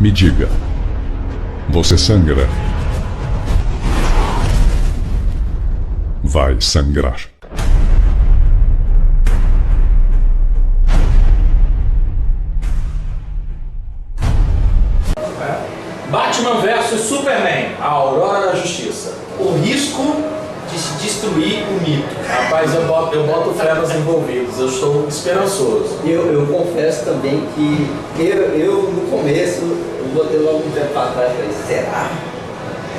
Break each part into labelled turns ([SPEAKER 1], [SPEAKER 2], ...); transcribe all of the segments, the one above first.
[SPEAKER 1] Me diga, você sangra? Vai sangrar.
[SPEAKER 2] Batman vs Superman, a Aurora da Justiça. O risco de se destruir o mito. Rapaz, eu boto fé nos envolvidos, eu estou esperançoso.
[SPEAKER 3] Eu confesso também que eu no começo, eu botei logo um tempo para trás e falei, será?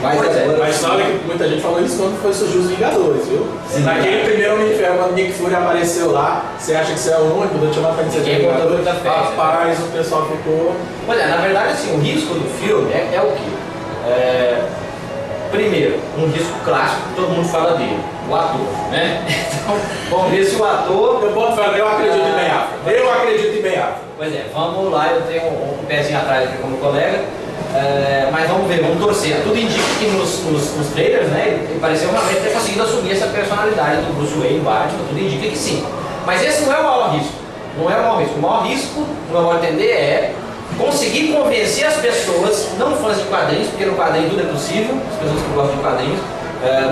[SPEAKER 3] Mas agora...
[SPEAKER 2] Mas sabe que muita gente falou isso quando foi surgir os Vingadores, viu? Sim, naquele primeiro Homem de Ferro, quando Nick Fury apareceu lá, você acha que você é o único? Eu te chamar pra dizer que Vingadores. Rapaz, o pessoal ficou...
[SPEAKER 4] Olha, na verdade, assim, o risco do filme é o quê? Primeiro, um risco clássico que todo mundo fala dele, o ator, né? Então, vamos ver se o ator...
[SPEAKER 2] Eu acredito em Ben Affleck. Eu acredito em Ben Affleck.
[SPEAKER 4] Pois é, vamos lá, eu tenho um pezinho atrás aqui como colega, mas vamos ver, vamos torcer. Tudo indica que nos trailers, né, ele pareceu realmente ter conseguido assumir essa personalidade do Bruce Wayne, Batman, tudo indica que sim. Mas esse não é o maior risco, não é o maior risco. O maior risco, no meu modo de entender, é conseguir convencer as pessoas, não fãs de quadrinhos, porque no quadrinho tudo é possível, as pessoas que gostam de quadrinhos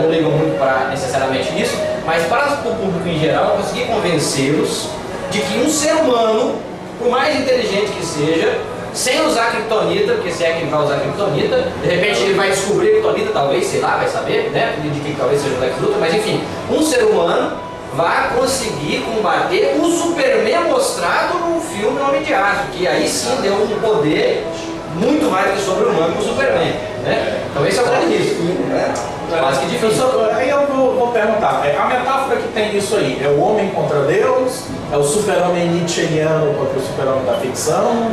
[SPEAKER 4] não ligam muito para necessariamente isso, mas para o público em geral, conseguir convencê-los de que um ser humano, por mais inteligente que seja, sem usar kryptonita, porque se é que ele vai usar kryptonita, de repente ele vai descobrir kryptonita, talvez, sei lá, vai saber, né? De que talvez seja o Lex Luthor, mas enfim, um ser humano vai conseguir combater o Superman mostrado no filme Homem de Aço, que aí sim deu um poder muito mais do que sobre-humano para o Superman, né? Então esse é o grande risco, né? Quase que difícil.
[SPEAKER 2] Aí eu vou perguntar, a metáfora que tem isso aí, é o homem contra Deus? É o super-homem nietzscheano contra o super-homem da ficção?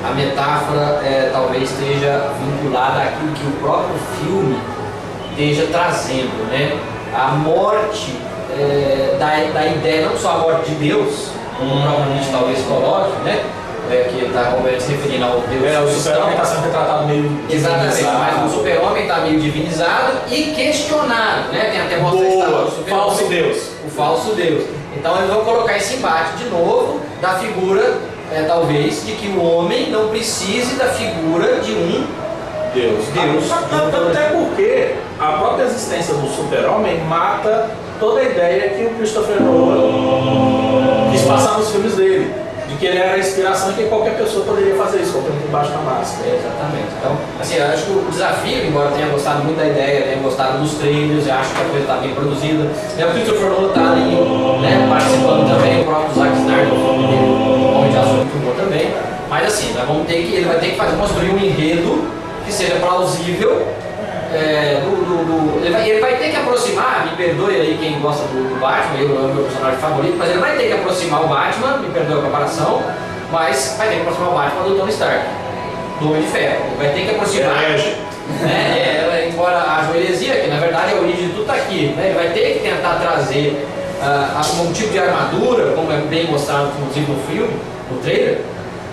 [SPEAKER 4] A metáfora talvez esteja vinculada àquilo que o próprio filme esteja trazendo, né? A morte da ideia, não só a morte de Deus, como o próprio Nietzsche talvez coloque, né? Que está se referindo ao Deus.
[SPEAKER 2] O super-homem está sendo retratado meio divinizado.
[SPEAKER 4] Exatamente, mas o super-homem está meio divinizado e questionado, né? Tem até mostrado o
[SPEAKER 2] falso Deus.
[SPEAKER 4] O falso Deus. Então eles vão colocar esse embate de novo da figura, talvez, de que o homem não precise da figura de um
[SPEAKER 2] Deus. Até porque a própria existência do super-homem mata toda a ideia que o Christopher Nolan quis passar nos filmes dele. De que ele era a inspiração e que qualquer pessoa poderia fazer isso, qualquer um embaixo da máscara.
[SPEAKER 4] Exatamente. Então, assim, eu acho que o desafio, embora eu tenha gostado muito da ideia, tenha gostado dos trailers, eu acho que a coisa está bem produzida. O Christopher Nolan está ali, né, participando também, o próprio Zack Snyder, o Homem de Aço muito bom também. Mas assim, ele vai ter que construir um enredo que seja plausível. Ele vai ter que aproximar, me perdoe aí quem gosta do Batman, eu é o meu personagem favorito, mas ele vai ter que aproximar o Batman, me perdoe a comparação, mas vai ter que aproximar o Batman do Tony Stark, do Homem de Ferro. Ele vai ter que aproximar. Embora a heresia, que na verdade a origem de tudo está aqui, né? Ele vai ter que tentar trazer um tipo de armadura, como é bem mostrado inclusive no filme, no trailer,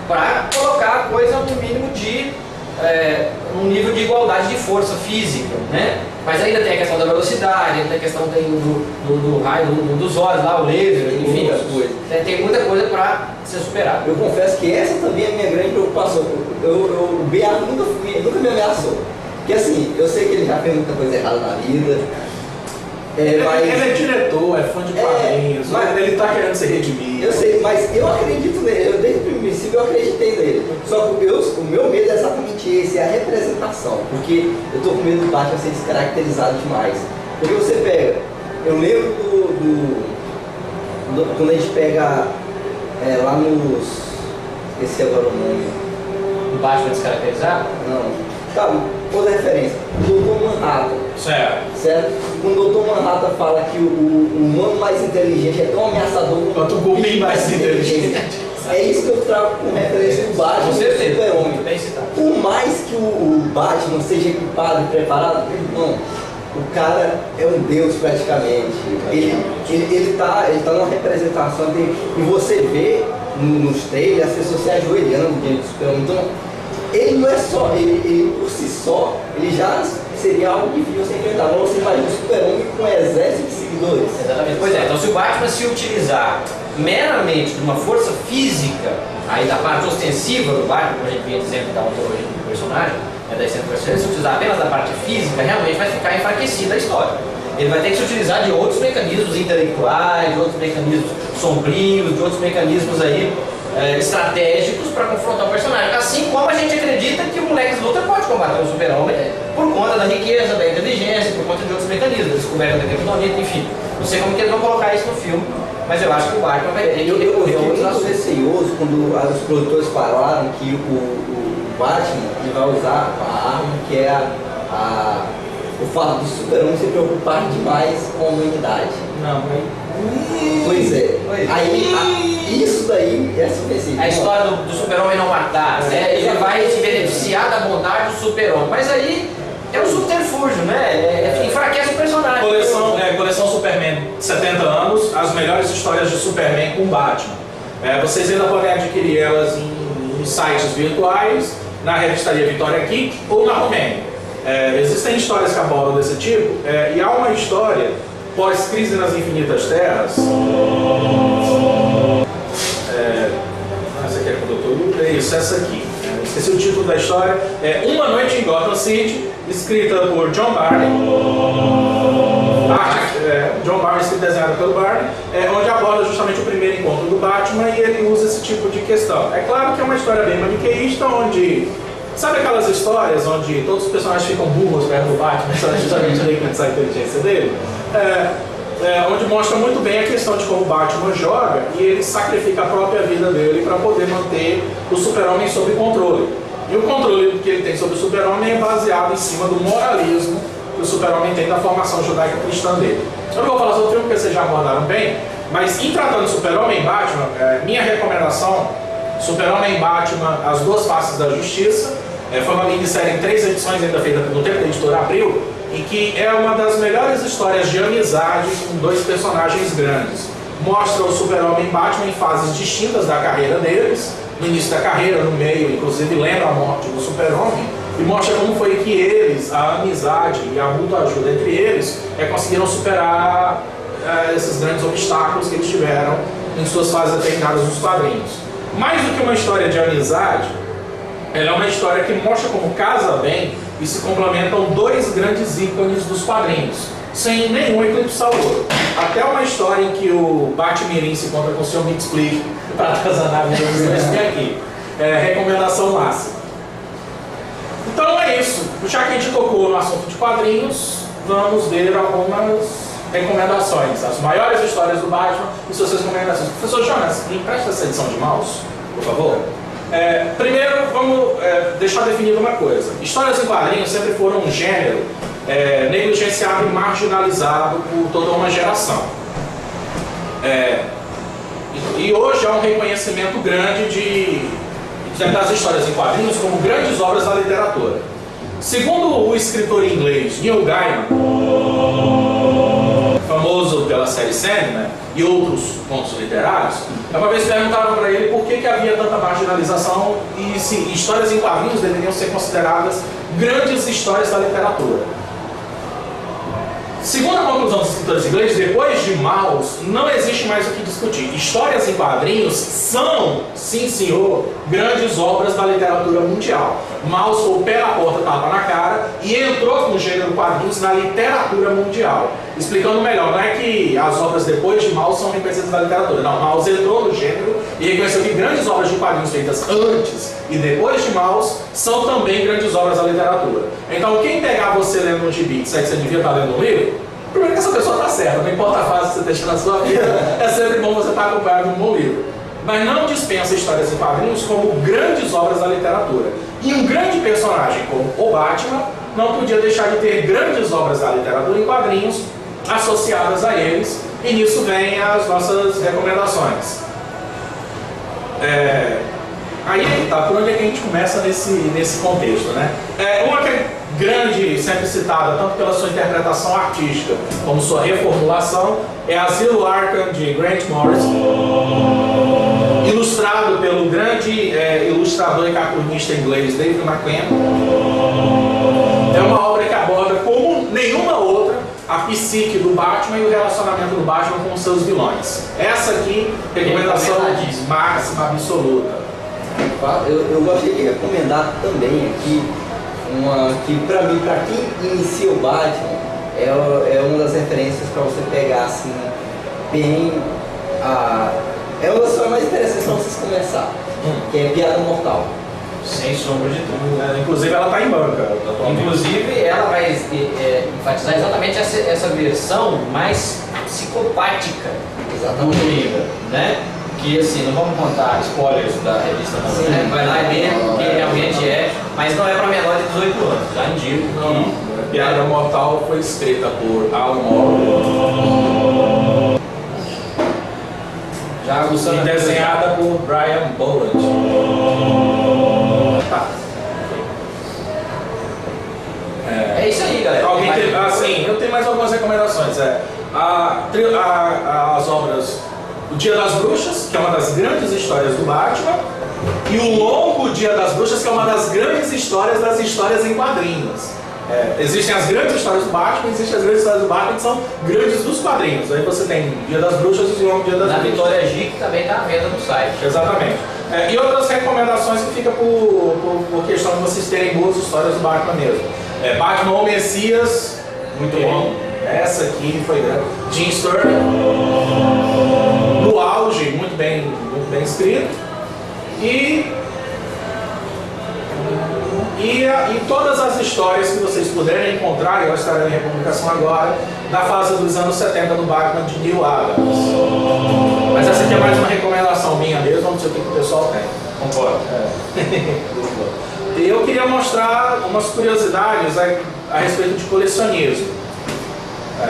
[SPEAKER 4] para colocar a coisa no mínimo de um nível de igualdade de força física, né? Mas ainda tem a questão da velocidade, ainda tem a questão do raio dos olhos lá, o laser, enfim, as coisas. Tem muita coisa para ser superada.
[SPEAKER 3] Eu confesso que essa também é a minha grande preocupação. O Beato nunca me ameaçou. Porque assim, eu sei que ele já fez muita coisa errada na vida.
[SPEAKER 2] Ele é diretor, é fã de quadrinhos, mas ele está querendo ser redimido.
[SPEAKER 3] Eu sei, mas eu acredito nele, desde o princípio eu acreditei nele. Só que o meu medo é exatamente esse, é a representação. Porque eu tô com medo do Batman ser descaracterizado demais. Porque você pega, eu lembro quando a gente pega lá nos... esqueci agora o nome.
[SPEAKER 4] O Batman descaracterizado?
[SPEAKER 3] Não. Tá, outra referência. O Dr. Manhattan. Certo? Quando o Dr. Manhattan fala que o humano mais inteligente é tão ameaçador
[SPEAKER 2] quanto o golfinho mais inteligente.
[SPEAKER 3] É isso que eu trago com referência do Batman e do Super-Homem. Por mais que o Batman seja equipado e preparado, não. O cara é um deus praticamente. Ele tá numa representação dele. E você vê nos trailers as pessoas se ajoelhando diante do Super-Homem. Então, ele não é só, ele por si só, ele já seria algo difícil você enfrentar. Mas você imagina o Super-Homem com um exército de seguidores.
[SPEAKER 4] Exatamente. Pois é, então se o Batman se utilizar meramente de uma força física, aí da parte ostensiva do Batman, como a gente vinha dizendo da ontologia do personagem, da essência do personagem, se utilizar apenas da parte física, realmente vai ficar enfraquecida a história. Ele vai ter que se utilizar de outros mecanismos intelectuais, de outros mecanismos sombrios, de outros mecanismos aí estratégicos para confrontar o personagem. Assim como a gente acredita que o Lex Luthor pode combater o Super-Homem por conta da riqueza, da inteligência, por conta de outros mecanismos, descoberta da criptonita, enfim. Não sei como que eles vão colocar isso no filme, mas eu acho que o Batman vai ter que
[SPEAKER 3] Eu
[SPEAKER 4] recorrer a
[SPEAKER 3] fiquei
[SPEAKER 4] outros
[SPEAKER 3] muito
[SPEAKER 4] assuntos.
[SPEAKER 3] receoso quando os produtores falaram que o Batman ele vai usar a arma que é o fato do Super-Homem se preocupar demais com a humanidade.
[SPEAKER 4] Não,
[SPEAKER 3] Pois é. Aí, isso daí é suficiente.
[SPEAKER 4] a história do Super-Homem não matar, né? Ele vai se beneficiar da bondade do Super-Homem, mas aí é um subterfúgio, né? Enfraquece o personagem.
[SPEAKER 2] Coleção Superman 70 anos, as melhores histórias de Superman com Batman. Vocês ainda podem adquirir elas em sites virtuais, na revistaria Vitória Geek ou na Romênia. Existem histórias que abordam desse tipo, e há uma história pós-crise nas Infinitas Terras. Essa aqui é com o Dr. Luthor, é isso, essa aqui. Esqueci o título da história. Uma Noite em Gotham City, escrita por John Byrne. John Byrne, escrita e desenhada pelo Byrne, onde aborda justamente o primeiro encontro do Batman e ele usa esse tipo de questão. É claro que é uma história bem maniqueísta, onde... Sabe aquelas histórias onde todos os personagens ficam burros perto do Batman, justamente ali que a inteligência dele? Onde mostra muito bem a questão de como o Batman joga e ele sacrifica a própria vida dele para poder manter o Super-Homem sob controle. E o controle que ele tem sobre o Super-Homem é baseado em cima do moralismo que o Super-Homem tem da formação judaico-cristã dele. Eu não vou falar sobre o filme porque vocês já abordaram bem, mas em tratando Super-Homem e Batman, minha recomendação, Super-Homem e Batman, As Duas Faces da Justiça, foi uma minissérie em 3 edições, ainda feita no tempo da editora Abril, e que é uma das melhores histórias de amizade com 2 personagens grandes. Mostra o Super-Homem e Batman em fases distintas da carreira deles, no início da carreira, no meio, inclusive lembra a morte do Super-Homem, e mostra como foi que eles, a amizade e a mútua ajuda entre eles, conseguiram superar esses grandes obstáculos que eles tiveram em suas fases determinadas dos quadrinhos. Mais do que uma história de amizade, ela é uma história que mostra como casa bem e se complementam 2 grandes ícones dos quadrinhos, sem nenhum eclipse ao outro. Até uma história em que o Batmirim se encontra com o Sr. Mixplique para atazanar a vida dos dois tem aqui. Recomendação máxima. Então é isso. Já que a gente tocou no assunto de quadrinhos, vamos ver algumas recomendações. As maiores histórias do Batman e suas recomendações. Professor Jonas, me empresta essa edição de mouse, por favor? Primeiro, vamos deixar definido uma coisa. Histórias em quadrinhos sempre foram um gênero negligenciado e marginalizado por toda uma geração. E hoje há um reconhecimento grande das histórias em quadrinhos como grandes obras da literatura. Segundo o escritor inglês Neil Gaiman, famoso pela série Sandman e outros contos literários, uma vez perguntaram para ele por que havia tanta marginalização e se histórias em quadrinhos deveriam ser consideradas grandes histórias da literatura. Segundo a conclusão dos escritores ingleses, depois de Maus, não existe mais o que discutir. Histórias em quadrinhos são, sim senhor, grandes obras da literatura mundial. Maus foi o pé na porta, tapa na cara e entrou com o gênero quadrinhos na literatura mundial. Explicando melhor, não é que as obras depois de Maus são reconhecidas da literatura. Não, Maus entrou no gênero e reconheceu que grandes obras de quadrinhos feitas antes e depois de Maus são também grandes obras da literatura. Então, quem pegar você lendo um gibi, disser que você devia estar lendo um livro, primeiro que essa pessoa está certa, não importa a fase que você deixa na sua vida, é sempre bom você estar acompanhado de um bom livro. Mas não dispensa histórias em quadrinhos como grandes obras da literatura. E um grande personagem como o Batman não podia deixar de ter grandes obras da literatura em quadrinhos associadas a eles, e nisso vem as nossas recomendações. Aí tá, por onde é que a gente começa nesse contexto, né? Uma que é grande, sempre citada, tanto pela sua interpretação artística como sua reformulação, é Asilo Arkham, de Grant Morrison, ilustrado pelo grande ilustrador e cartunista inglês David McCann. É uma obra que aborda, como nenhuma outra, a psique do Batman e o relacionamento do Batman com os seus vilões. Essa aqui, recomendação máxima, absoluta.
[SPEAKER 3] Eu gostaria de recomendar também aqui uma que pra mim, pra quem inicia o Batman, é uma das referências pra você pegar assim, bem é uma das histórias mais interessantes pra vocês começar, que é Piada Mortal.
[SPEAKER 4] Sem sombra de dúvida.
[SPEAKER 2] Inclusive ela está em banca.
[SPEAKER 4] Inclusive ela vai enfatizar exatamente essa versão mais psicopática do livro, né? Que assim, não vamos contar spoilers da revista, não, né? Vai lá e lê o que realmente é, mas não é para menor de 18 anos, já indico que
[SPEAKER 2] Piada Mortal foi escrita por Alan Moore e desenhada por Brian Boland.
[SPEAKER 4] É isso aí, galera.
[SPEAKER 2] Alguém tem, assim, eu tenho mais algumas recomendações. As obras O Dia das Bruxas, que é uma das grandes histórias do Batman, e O Longo Dia das Bruxas, que é uma das grandes histórias das histórias em quadrinhos. Existem as grandes histórias do Batman, existem as grandes histórias do Batman que são grandes dos quadrinhos. Aí você tem Dia das Bruxas e O Longo Dia das Bruxas.
[SPEAKER 4] Na Vitória Gic também está à venda no site.
[SPEAKER 2] Exatamente. E outras recomendações que fica por questão de vocês terem boas histórias do Batman mesmo. Batman ou Messias, muito bom. Essa aqui foi grande. Jim Sterling, no auge, muito bem escrito. E todas as histórias que vocês puderem encontrar, eu estarei em publicação agora, da fase dos anos 70 do Batman de Neil Adams. Mas essa aqui é mais uma recomendação minha mesmo, vamos ver o que o pessoal tem.
[SPEAKER 4] Concordo.
[SPEAKER 2] E eu queria mostrar umas curiosidades a respeito de colecionismo,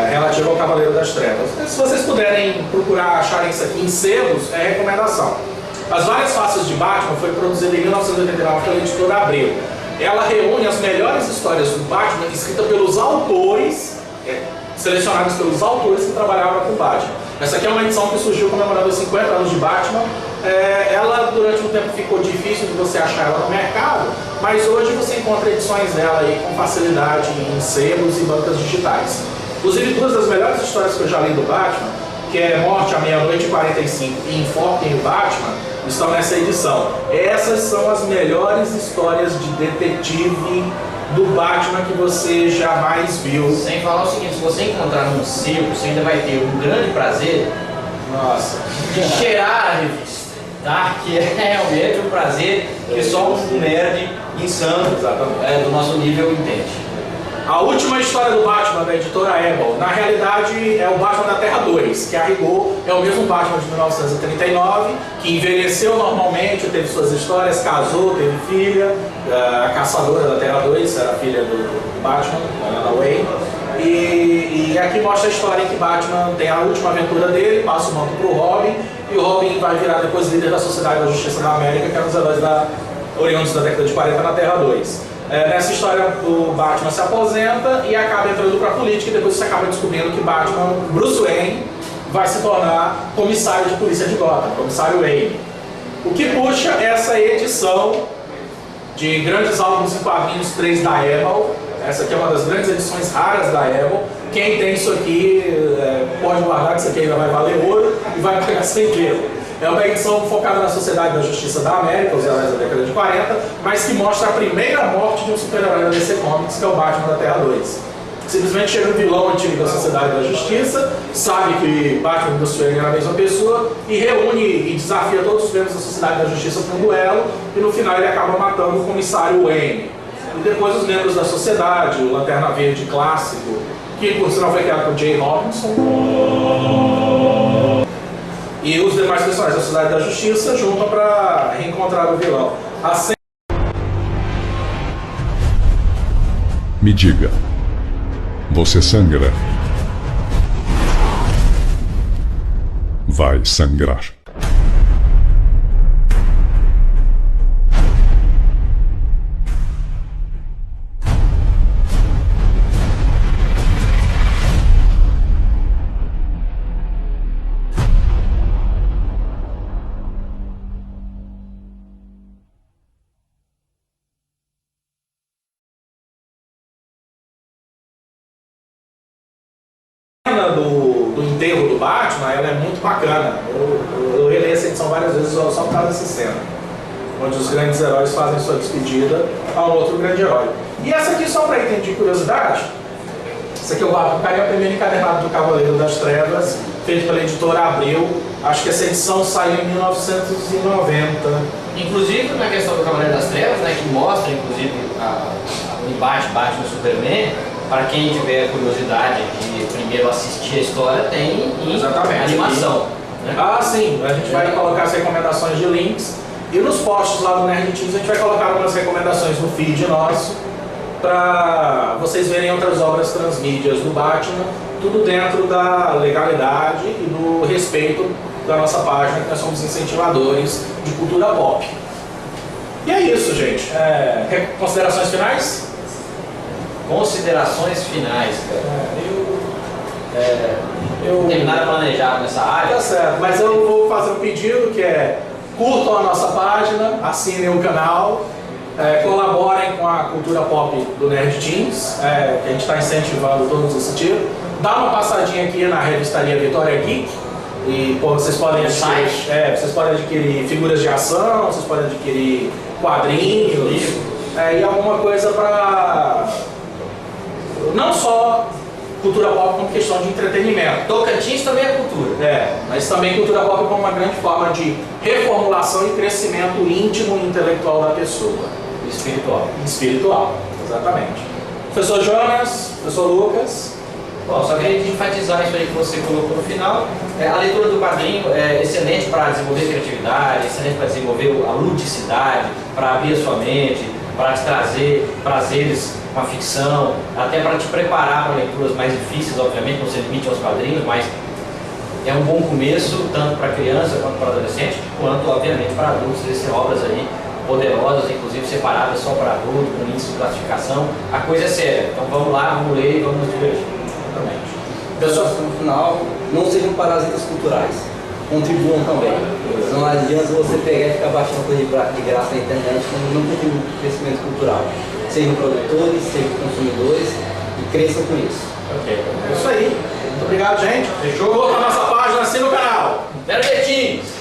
[SPEAKER 2] relativo ao Cavaleiro das Trevas. Se vocês puderem procurar acharem isso aqui em selos, é recomendação. As Várias Faces de Batman foi produzida em 1989 pela editora Abril. Ela reúne as melhores histórias do Batman escritas pelos autores, selecionadas pelos autores que trabalhavam com o Batman. Essa aqui é uma edição que surgiu comemorando os 50 anos de Batman. Ela durante um tempo ficou difícil de você achar ela no mercado, mas hoje você encontra edições dela aí com facilidade em selos e bancas digitais. Inclusive duas das melhores histórias que eu já li do Batman, que é Morte à Meia-Noite e 45 e Enforquem o Batman, estão nessa edição. Essas são as melhores histórias de detetive do Batman que você jamais viu.
[SPEAKER 4] Sem falar o seguinte, se você encontrar num sebo, você ainda vai ter um grande prazer de cheirar a revista, tá? Que é realmente um prazer que só um nerd insano do nosso nível entende.
[SPEAKER 2] A última história do Batman da editora Ebal, na realidade é o Batman da Terra 2, que a rigor é o mesmo Batman de 1939, que envelheceu normalmente, teve suas histórias, casou, teve filha, a caçadora da Terra 2 era filha do Batman, Ana Wayne, e aqui mostra a história em que Batman tem a última aventura dele, passa o manto para o Robin, e o Robin vai virar depois líder da Sociedade da Justiça da América, que é um dos heróis oriundos da década de 40 na Terra 2. Nessa história o Batman se aposenta e acaba entrando para a política, e depois você acaba descobrindo que Bruce Wayne, vai se tornar comissário de polícia de Gotham, comissário Wayne. O que puxa essa edição de grandes álbuns em quadrinhos 3 da Ebal. Essa aqui é uma das grandes edições raras da Ebal. Quem tem isso aqui pode guardar, que isso aqui ainda vai valer ouro e vai pegar sem dinheiro. É uma edição focada na Sociedade da Justiça da América, os heróis da década de 40, mas que mostra a primeira morte de um super-herói da DC Comics, que é o Batman da Terra 2. Simplesmente chega um vilão antigo da Sociedade da Justiça, sabe que Batman e Bruce Wayne eram a mesma pessoa, e reúne e desafia todos os membros da Sociedade da Justiça para um duelo, e no final ele acaba matando o comissário Wayne. E depois os membros da Sociedade, o Lanterna Verde clássico, que por sinal foi criado por Jay Robinson, e os demais personagens da Sociedade da Justiça juntam para reencontrar o vilão.
[SPEAKER 1] Me diga, você sangra? Vai sangrar.
[SPEAKER 2] cena do enterro do Batman, ela é muito bacana. Eu reli essa edição várias vezes só por causa dessa cena, onde os grandes heróis fazem sua despedida a um outro grande herói. E essa aqui, só para item de curiosidade, essa aqui eu peguei o primeiro encadernado do Cavaleiro das Trevas, feito pela editora Abril. Acho que essa edição saiu em 1990.
[SPEAKER 4] Inclusive na questão do Cavaleiro das Trevas, né, que mostra inclusive o embate Batman e Superman, para quem tiver curiosidade de primeiro assistir a história, tem em animação. Né?
[SPEAKER 2] Ah, sim, a gente vai colocar as recomendações de links. E nos posts lá do Nerd Teams a gente vai colocar algumas recomendações no feed nosso, para vocês verem outras obras transmídias do Batman, tudo dentro da legalidade e do respeito da nossa página, que nós somos incentivadores de cultura pop. E é isso, gente. Considerações finais?
[SPEAKER 4] Considerações finais, cara. Eu terminar planejado nessa área.
[SPEAKER 2] Tá certo, mas eu vou fazer um pedido que é: curtam a nossa página, assinem o canal, colaborem com a cultura pop do Nerd Teams, que a gente está incentivando todos esse tipo. Dá uma passadinha aqui na revistaria Vitória Geek e vocês podem adquirir figuras de ação, vocês podem adquirir quadrinhos e alguma coisa para não só cultura pop como questão de entretenimento.
[SPEAKER 4] Tocantins também é cultura.
[SPEAKER 2] Mas também cultura pop como uma grande forma de reformulação e crescimento íntimo e intelectual da pessoa. Espiritual, exatamente. Professor Jonas, professor Lucas.
[SPEAKER 4] Bom, só queria enfatizar isso aí que você colocou no final. A leitura do quadrinho é excelente para desenvolver criatividade, excelente para desenvolver a ludicidade, para abrir a sua mente, para te trazer prazeres com a ficção, até para te preparar para leituras mais difíceis, obviamente, não se limite aos quadrinhos, mas é um bom começo, tanto para criança quanto para adolescente, quanto, obviamente, para adultos. Existem obras aí poderosas, inclusive separadas só para adultos, com índice de classificação. A coisa é séria, então vamos lá, vamos ler e vamos nos divertir.
[SPEAKER 3] Pessoal, no final, não sejam parasitas culturais. Contribuam também. Não adianta você pegar e ficar baixando coisa de graça na internet quando não contribui para o crescimento cultural. Sejam produtores, sejam consumidores e cresçam com isso.
[SPEAKER 2] É isso aí. Muito obrigado, gente. Fechou? Curta a nossa página, assina o canal.
[SPEAKER 4] Nerd Teams!